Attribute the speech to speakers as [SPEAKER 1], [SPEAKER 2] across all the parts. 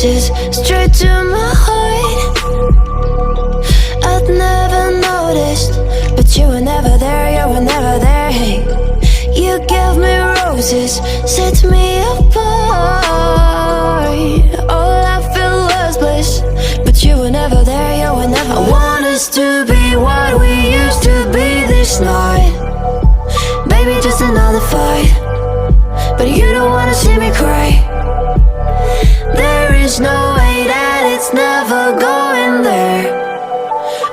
[SPEAKER 1] roses straight to my heart. I'd never noticed, but you were never there, you were never there. Hey, you gave me roses, set me apart. All I felt was bliss, but you were never there, you were never there. I want us to be what we used to be this night. Baby, just another fight, but you don't wanna see me cry. There is no way that it's never going there.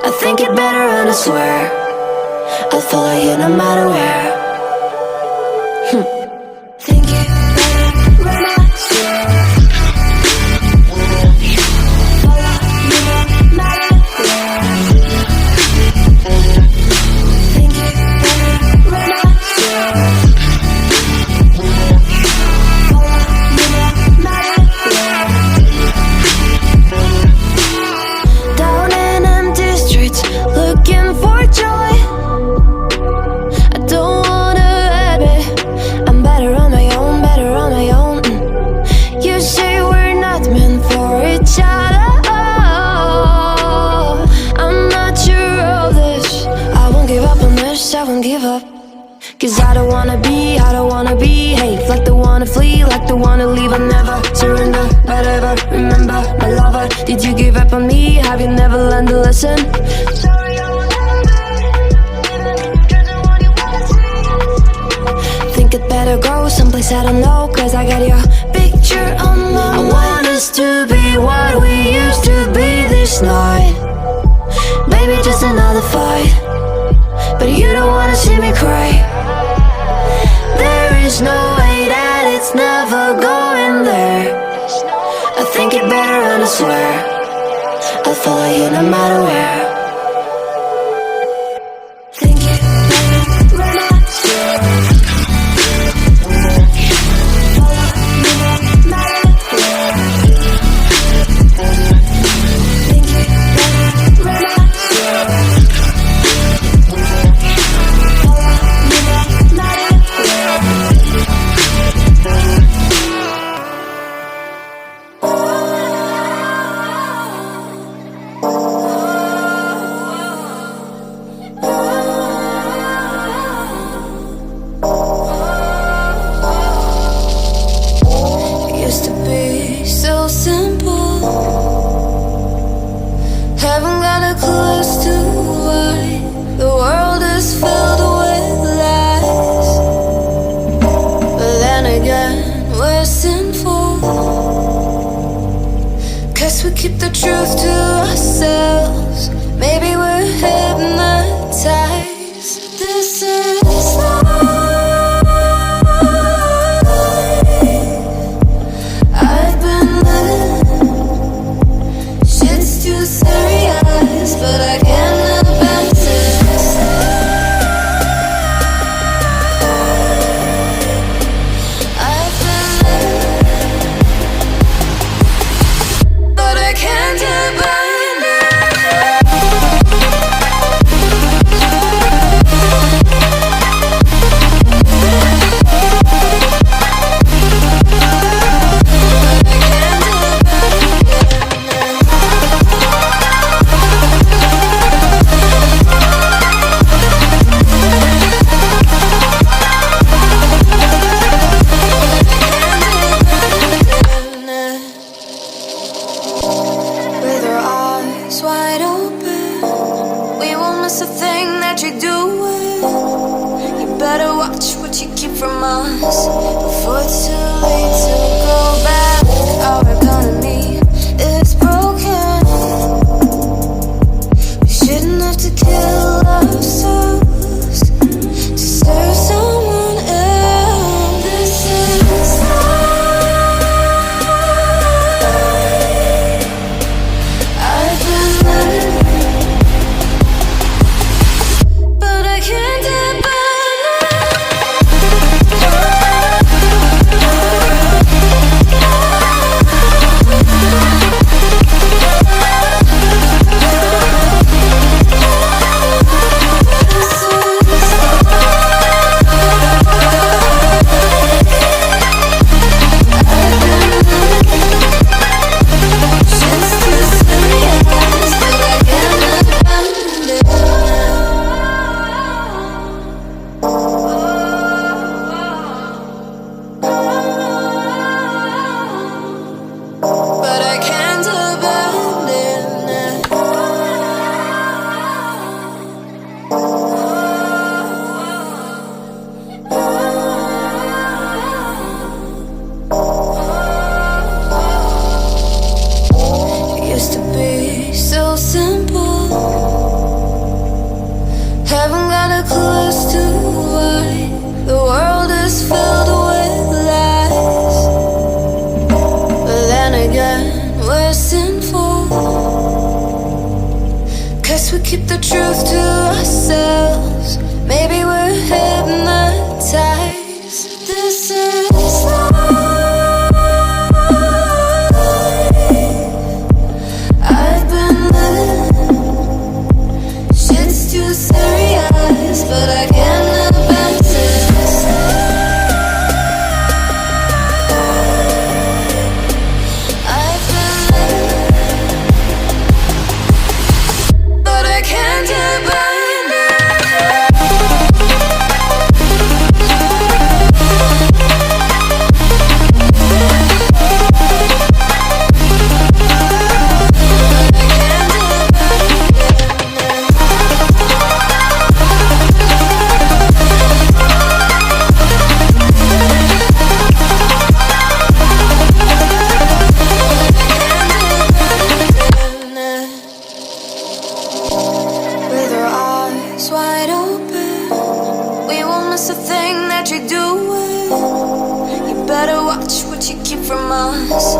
[SPEAKER 1] I think it better and I swear I'll follow you no matter where. Think it better when I swear. Follow you no matter where. Think it better when I swear. Follow you no matter where. Down in empty streets, looking for joy. I don't wanna admit I'm better on my own, better on my own. You say we're not meant for each other. I'm not sure of this. I won't give up on this, I won't give up. Cause I don't wanna be, hey, like the wanna flee, like the wanna leave. I never surrender, but ever remember my lover. Did you give up on me? Have you never learned a lesson? Sorry, I will never be, even if you're the one you wanna see. Think it better go someplace I don't know, cause I got your picture on my mind. I want us to be what we used to be this night. Maybe just another fight, but you don't wanna see me cry. There is no way that it's never going there. I think it better and I swear I'll follow you no matter where. Think it better when I swear. Follow you no matter where. Think it better when I swear. Follow you no matter where. It used to be so simple. Haven't got a clue as to why the world is filled with lies. But then again, we're sinful, cause we keep the truth to ourselves. Maybe we're hypnotized. This is life. I've been living, shit's too serious, but I can't advance this. I've been living, but I can't abandon it. With our eyes wide open, we won't miss a thing that you're doing. You better watch what you keep from us before it's too late to go back. Our economy is broken. We shouldn't have to kill ourselves to serve someone else. This is life. I've been living, but I can't abandon it. keep the truth to ourselves. Maybe we're hypnotized. This is life. I've been living. Shit's too serious, but I can't abandon this. I've been living, but I can't abandon. With our eyes wide open, we won't miss a thing that you're doing. You better watch what you keep from us.